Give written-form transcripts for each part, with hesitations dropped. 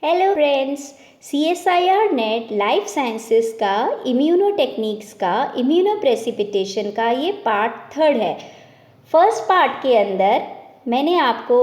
Hello friends, CSIR net life sciences का immuno techniques का immuno precipitation का ये पार्ट 3 है। फर्स्ट पार्ट के अंदर मैंने आपको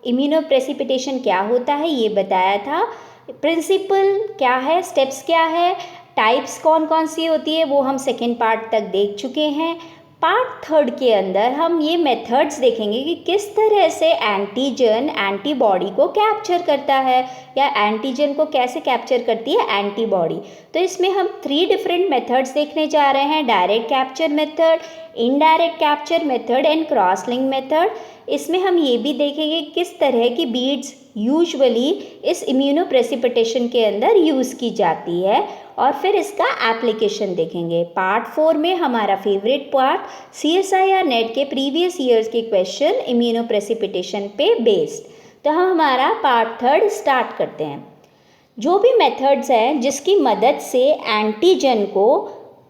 इम्यूनो प्रेसिपिटेशन क्या होता है ये बताया था, प्रिंसिपल क्या है, स्टेप्स क्या है, टाइप्स कौन कौन सी होती है वो हम सेकेंड पार्ट तक देख चुके हैं। पार्ट 3 के अंदर हम ये मेथड्स देखेंगे कि किस तरह से एंटीजन एंटीबॉडी को कैप्चर करता है या एंटीजन को कैसे कैप्चर करती है एंटीबॉडी। तो इसमें हम 3 डिफरेंट मेथड्स देखने जा रहे हैं, direct capture method, indirect capture method and cross link method. इसमें हम ये भी देखेंगे किस तरह की बीड्स यूजुअली इस इम्यूनो प्रेसिपिटेशन के अंदर यूज़ की जाती है और फिर इसका एप्लीकेशन देखेंगे। पार्ट 4 में हमारा फेवरेट पार्ट CSIR नेट के प्रीवियस ईयर्स के क्वेश्चन इम्यूनो प्रेसिपिटेशन पे बेस्ड। तो हम हमारा पार्ट 3 स्टार्ट करते हैं। जो भी मेथड्स हैं जिसकी मदद से एंटीजन को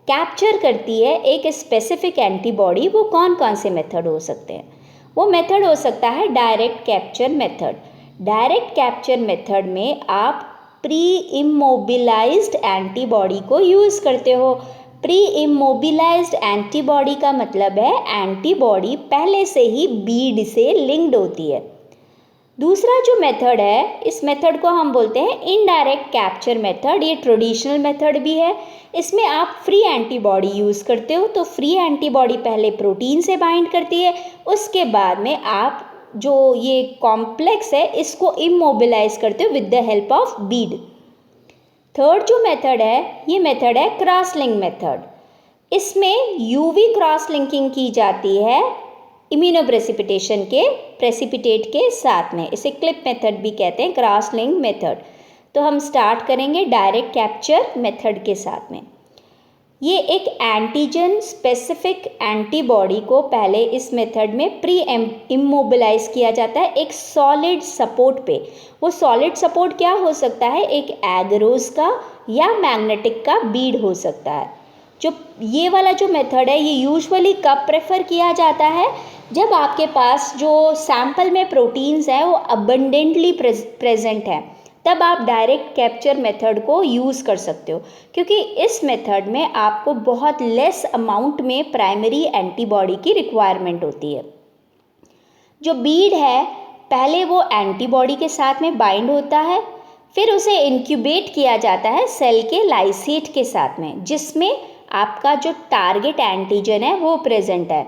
कैप्चर करती है एक स्पेसिफिक एंटीबॉडी, वो कौन कौन से मेथड हो सकते हैं? वो मेथड हो सकता है direct capture method. Direct capture method में आप प्री इमोबिलाइज्ड एंटीबॉडी को यूज़ करते हो। प्री इमोबिलाइज्ड एंटीबॉडी का मतलब है एंटीबॉडी पहले से ही बीड से लिंक्ड होती है। दूसरा जो मेथड है, इस मेथड को हम बोलते हैं इनडायरेक्ट कैप्चर मेथड। ये ट्रेडिशनल मेथड भी है। इसमें आप फ्री एंटीबॉडी यूज़ करते हो। तो फ्री एंटीबॉडी पहले प्रोटीन से बाइंड करती है, उसके बाद में आप जो ये कॉम्प्लेक्स है इसको इमोबिलाइज करते हो with the help of Beed. Third जो मेथड है ये मेथड है क्रॉस लिंक मेथड। इसमें यूवी क्रॉस लिंकिंग की जाती है इम्यूनो प्रेसिपिटेशन के प्रेसिपिटेट के साथ में। इसे क्लिप मेथड भी कहते हैं, क्रॉस लिंक मेथड। तो हम स्टार्ट करेंगे डायरेक्ट कैप्चर मेथड के साथ में। ये एक एंटीजन स्पेसिफिक एंटीबॉडी को पहले इस मेथड में प्री इमोबिलाइज किया जाता है एक सॉलिड सपोर्ट पे। वो सॉलिड सपोर्ट क्या हो सकता है? एक एगरोस का या मैग्नेटिक का बीड हो सकता है। जो ये वाला जो मेथड है ये यूजुअली कब प्रेफर किया जाता है? जब आपके पास जो सैंपल में प्रोटीन्स हैं वो अबंडेंटली प्रेजेंट हैं, तब आप डायरेक्ट कैप्चर मेथड को यूज़ कर सकते हो, क्योंकि इस मेथड में आपको बहुत लेस अमाउंट में प्राइमरी एंटीबॉडी की रिक्वायरमेंट होती है। जो बीड है पहले वो एंटीबॉडी के साथ में बाइंड होता है, फिर उसे इंक्यूबेट किया जाता है सेल के लाइसेट के साथ में, जिसमें आपका जो टारगेट एंटीजन है वो प्रेजेंट है।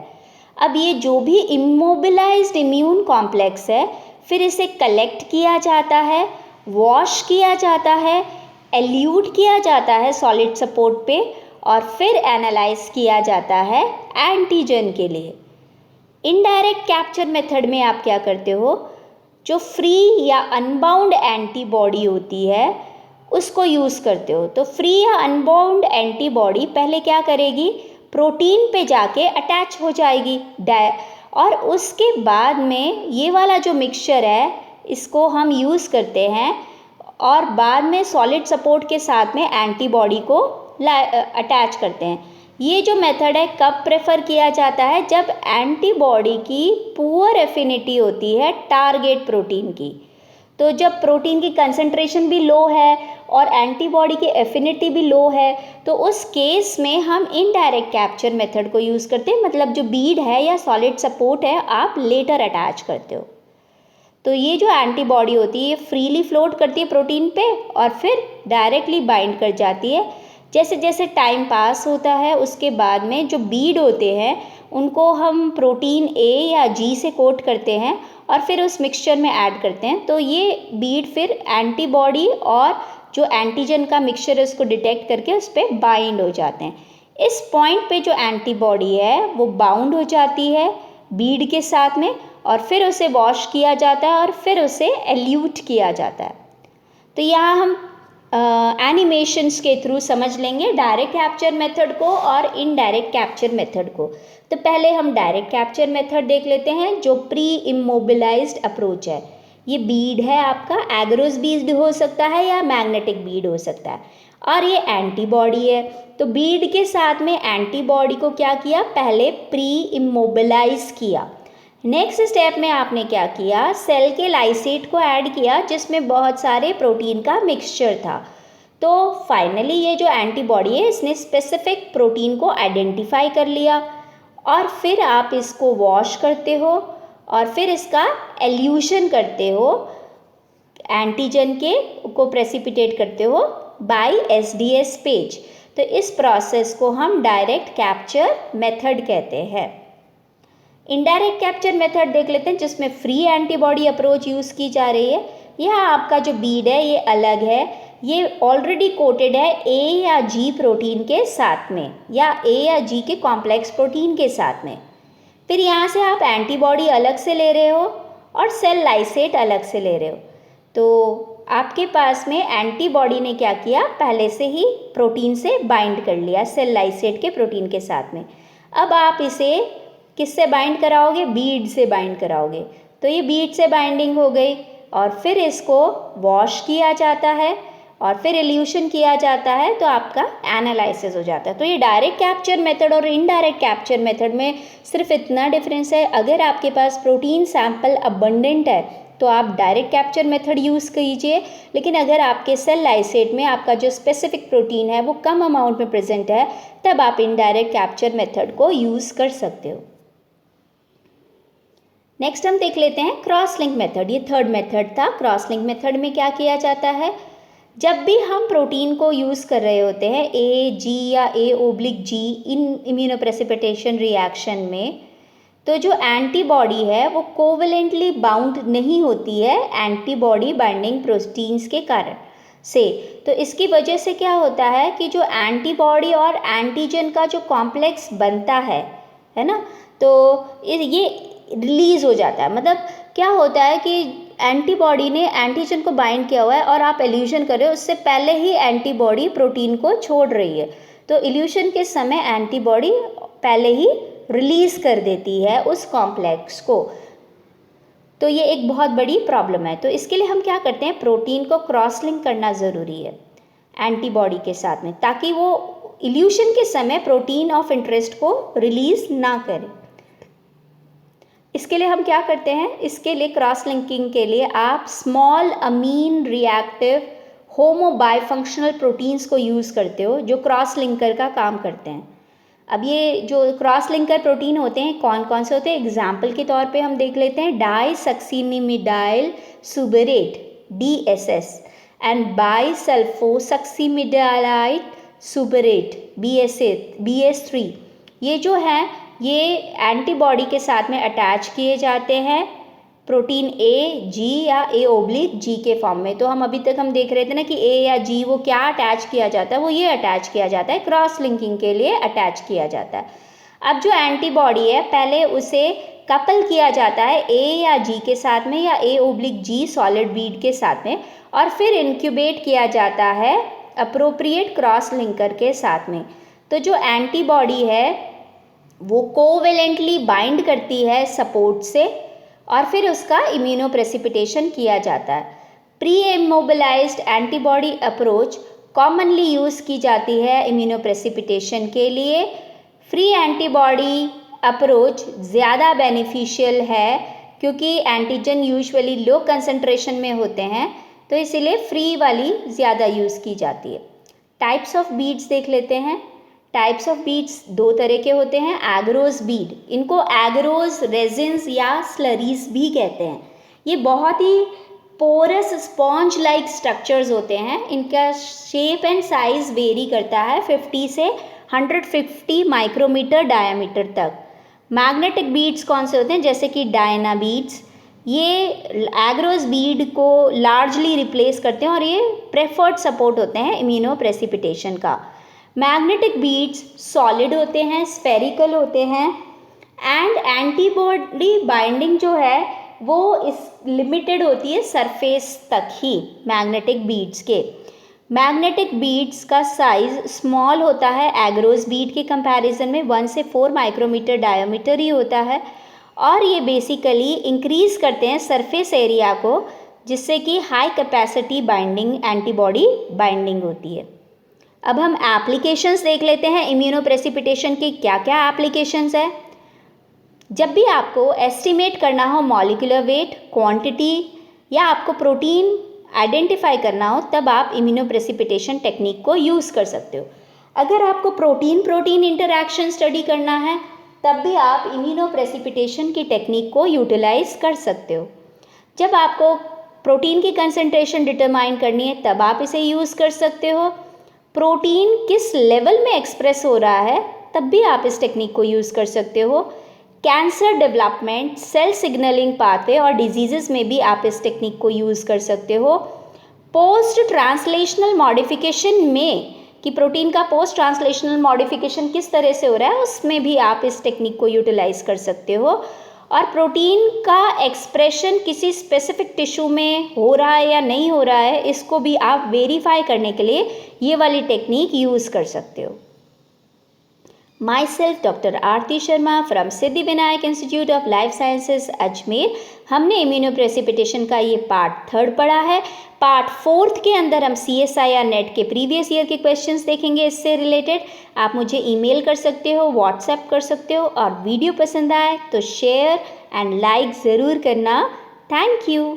अब ये जो भी इमोबिलाइज्ड इम्यून कॉम्प्लेक्स है फिर इसे कलेक्ट किया जाता है, वॉश किया जाता है, एल्यूट किया जाता है सॉलिड सपोर्ट पे और फिर एनालाइज किया जाता है एंटीजन के लिए। इनडायरेक्ट कैप्चर मेथड में आप क्या करते हो? जो फ्री या अनबाउंड एंटीबॉडी होती है उसको यूज़ करते हो। तो फ्री या अनबाउंड एंटीबॉडी पहले क्या करेगी? प्रोटीन पे जाके अटैच हो जाएगी और उसके बाद में ये वाला जो मिक्सचर है इसको हम यूज़ करते हैं और बाद में सॉलिड सपोर्ट के साथ में एंटीबॉडी को अटैच करते हैं। ये जो मेथड है कब प्रेफर किया जाता है? जब एंटीबॉडी की पुअर एफिनिटी होती है टारगेट प्रोटीन की। तो जब प्रोटीन की कंसंट्रेशन भी लो है और एंटीबॉडी की एफिनिटी भी लो है तो उस केस में हम इनडायरेक्ट कैप्चर मेथड को यूज़ करते हैं। मतलब जो बीड है या सॉलिड सपोर्ट है आप लेटर अटैच करते हो। तो ये जो एंटीबॉडी होती है ये फ्रीली फ्लोट करती है प्रोटीन पे और फिर डायरेक्टली बाइंड कर जाती है। जैसे जैसे टाइम पास होता है उसके बाद में जो बीड होते हैं उनको हम प्रोटीन A या G से कोट करते हैं और फिर उस मिक्सचर में ऐड करते हैं। तो ये बीड फिर एंटीबॉडी और जो एंटीजन का मिक्सचर है उसको डिटेक्ट करके उस पर बाइंड हो जाते हैं। इस पॉइंट पे जो एंटीबॉडी है वो बाउंड हो जाती है बीड के साथ में और फिर उसे वॉश किया जाता है और फिर उसे एल्यूट किया जाता है। तो यहाँ हम एनिमेशंस के थ्रू समझ लेंगे डायरेक्ट कैप्चर मेथड को और इनडायरेक्ट कैप्चर मेथड को। तो पहले हम डायरेक्ट कैप्चर मेथड देख लेते हैं जो प्री इमोबिलाइज्ड अप्रोच है। ये बीड है आपका, एगरोस बीड हो सकता है या मैग्नेटिक बीड हो सकता है और ये एंटीबॉडी है। तो बीड के साथ में एंटीबॉडी को क्या किया? पहले प्री इमोबिलाइज किया, नेक्स्ट स्टेप में आपने क्या किया, सेल के लाइसेट को ऐड किया जिसमें बहुत सारे प्रोटीन का मिक्सचर था। तो फाइनली ये जो एंटीबॉडी है इसने स्पेसिफिक प्रोटीन को आइडेंटिफाई कर लिया और फिर आप इसको वॉश करते हो और फिर इसका एल्यूशन करते हो, एंटीजन के को प्रेसिपिटेट करते हो बाय SDS पेज। तो इस प्रोसेस को हम डायरेक्ट कैप्चर मेथड कहते हैं। इनडायरेक्ट कैप्चर मेथड देख लेते हैं जिसमें फ्री एंटीबॉडी अप्रोच यूज़ की जा रही है। यह आपका जो बीड है ये अलग है, ये ऑलरेडी कोटेड है A या G प्रोटीन के साथ में या A या G के कॉम्प्लेक्स प्रोटीन के साथ में। फिर यहाँ से आप एंटीबॉडी अलग से ले रहे हो और सेल लाइसेट अलग से ले रहे हो। तो आपके पास में एंटीबॉडी ने क्या किया, पहले से ही प्रोटीन से बाइंड कर लिया सेल लाइसेट के प्रोटीन के साथ में। अब आप इसे किससे बाइंड कराओगे, बीड से बाइंड कराओगे। तो ये बीड से बाइंडिंग हो गई और फिर इसको वॉश किया जाता है और फिर इल्यूशन किया जाता है तो आपका एनालिसिस हो जाता है। तो ये डायरेक्ट कैप्चर मेथड और इनडायरेक्ट कैप्चर मेथड में सिर्फ इतना डिफरेंस है, अगर आपके पास प्रोटीन सैंपल अबंडेंट है तो आप डायरेक्ट कैप्चर मेथड यूज़ कीजिए, लेकिन अगर आपके सेल लाइसेट में आपका जो स्पेसिफिक प्रोटीन है वो कम अमाउंट में प्रेजेंट है तब आप इनडायरेक्ट कैप्चर मेथड को यूज़ कर सकते हो। नेक्स्ट हम देख लेते हैं क्रॉस लिंक मेथड। ये थर्ड मेथड था। क्रॉस लिंक मेथड में क्या किया जाता है, जब भी हम प्रोटीन को यूज़ कर रहे होते हैं AG या A/G इन इम्यूनोप्रेसिपिटेशन रिएक्शन में, तो जो एंटीबॉडी है वो कोवेलेंटली बाउंड नहीं होती है एंटीबॉडी बाइंडिंग प्रोटीन्स के कारण से। तो इसकी वजह से क्या होता है कि जो एंटीबॉडी और एंटीजन का जो कॉम्प्लेक्स बनता है ना, तो ये रिलीज़ हो जाता है। मतलब क्या होता है कि एंटीबॉडी ने एंटीजन को बाइंड किया हुआ है और आप इल्यूशन कर रहे हो, उससे पहले ही एंटीबॉडी प्रोटीन को छोड़ रही है, तो इल्यूशन के समय एंटीबॉडी पहले ही रिलीज़ कर देती है उस कॉम्प्लेक्स को। तो ये एक बहुत बड़ी प्रॉब्लम है। तो इसके लिए हम क्या करते हैं, प्रोटीन को क्रॉस लिंक करना ज़रूरी है एंटीबॉडी के साथ में, ताकि वो इल्यूशन के समय प्रोटीन ऑफ इंटरेस्ट को रिलीज़ ना करे। इसके लिए हम क्या करते हैं, इसके लिए क्रॉस लिंकिंग के लिए आप स्मॉल अमीन रिएक्टिव होमो बायफंक्शनल प्रोटीन्स को यूज़ करते हो जो क्रॉस लिंकर का काम करते हैं। अब ये जो क्रॉस लिंकर प्रोटीन होते हैं कौन कौन से होते हैं, एग्जाम्पल के तौर पे हम देख लेते हैं डाइसक्सिनिमिडाइल सुबेरेट DSS एंड बाइसल्फोसक्सिमिडाइल सुबेरेट BS3। ये जो है ये एंटीबॉडी के साथ में अटैच किए जाते हैं प्रोटीन AG या A/G के फॉर्म में। तो हम अभी तक हम देख रहे थे ना कि A या G वो क्या अटैच किया जाता है, वो ये अटैच किया जाता है, क्रॉस लिंकिंग के लिए अटैच किया जाता है। अब जो एंटीबॉडी है पहले उसे कपल किया जाता है A या G के साथ में या A/G सॉलिड बीड के साथ में और फिर इंक्यूबेट किया जाता है अप्रोप्रिएट क्रॉस लिंकर के साथ में। तो जो एंटीबॉडी है वो कोवेलेंटली बाइंड करती है सपोर्ट से और फिर उसका इम्यूनोप्रेसिपिटेशन किया जाता है। Pre immobilized antibody approach commonly use की जाती है इम्यूनोप्रेसिपिटेशन के लिए। फ्री एंटीबॉडी अप्रोच ज़्यादा बेनिफिशियल है क्योंकि एंटीजन यूजुअली लो कंसंट्रेशन में होते हैं, तो इसीलिए फ्री वाली ज़्यादा यूज़ की जाती है। टाइप्स ऑफ बीड्स देख लेते हैं। टाइप्स ऑफ बीड्स दो तरह के होते हैं। एग्रोस बीड, इनको एग्रोस रेजिन्स या स्लरीज भी कहते हैं। ये बहुत ही पोरस स्पॉन्ज लाइक स्ट्रक्चर्स होते हैं। इनका शेप एंड साइज वेरी करता है 50 से 150 माइक्रोमीटर डायमीटर तक। मैग्नेटिक बीड्स कौन से होते हैं, जैसे कि डायना बीड्स, ये एग्रोस बीड को लार्जली रिप्लेस करते हैं और ये प्रेफर्ड सपोर्ट होते हैं इम्यूनोप्रेसिपिटेशन का। मैग्नेटिक बीड्स सॉलिड होते हैं, स्फेरिकल होते हैं एंड एंटीबॉडी बाइंडिंग जो है वो इस लिमिटेड होती है सरफेस तक ही मैग्नेटिक बीड्स के। मैग्नेटिक बीड्स का साइज स्मॉल होता है एग्रोस बीड के कंपैरिजन में, 1 से 4 माइक्रोमीटर डायमीटर ही होता है और ये बेसिकली इंक्रीज़ करते हैं सरफेस एरिया को, जिससे कि high capacity binding antibody binding होती है। अब हम एप्लीकेशंस देख लेते हैं इम्यूनोप्रेसिपिटेशन की क्या क्या एप्लीकेशंस है। जब भी आपको एस्टिमेट करना हो मॉलिक्यूलर वेट, क्वांटिटी या आपको प्रोटीन आइडेंटिफाई करना हो, तब आप इम्यूनोप्रेसिपिटेशन टेक्निक को यूज़ कर सकते हो। अगर आपको प्रोटीन प्रोटीन इंटरैक्शन स्टडी करना है, तब भी आप इम्यूनोप्रेसिपिटेशन की टेक्निक को यूटिलाइज कर सकते हो। जब आपको प्रोटीन की कंसंट्रेशन डिटरमाइन करनी है, तब आप इसे यूज़ कर सकते हो। प्रोटीन किस लेवल में एक्सप्रेस हो रहा है, तब भी आप इस टेक्निक को यूज़ कर सकते हो। Cancer development, cell signalling pathway और डिजीज़ेस में भी आप इस टेक्निक को यूज़ कर सकते हो। पोस्ट ट्रांसलेशनल मॉडिफिकेशन में कि प्रोटीन का पोस्ट ट्रांसलेशनल मॉडिफिकेशन किस तरह से हो रहा है, उसमें भी आप इस टेक्निक को यूटिलाइज कर सकते हो। और प्रोटीन का एक्सप्रेशन किसी स्पेसिफिक टिश्यू में हो रहा है या नहीं हो रहा है, इसको भी आप वेरीफाई करने के लिए ये वाली टेक्निक यूज़ कर सकते हो। Myself Dr. Aarti Sharma from Siddhi Vinayak institute of life sciences Ajmer. हमने इम्यूनोप्रेसिपिटेशन का ये पार्ट 3 पढ़ा है। पार्ट 4 के अंदर हम CSIR नेट के प्रीवियस ईयर के क्वेश्चंस देखेंगे। इससे रिलेटेड आप मुझे ईमेल कर सकते हो, व्हाट्सएप कर सकते हो, और वीडियो पसंद आए तो शेयर एंड लाइक ज़रूर करना। Thank you.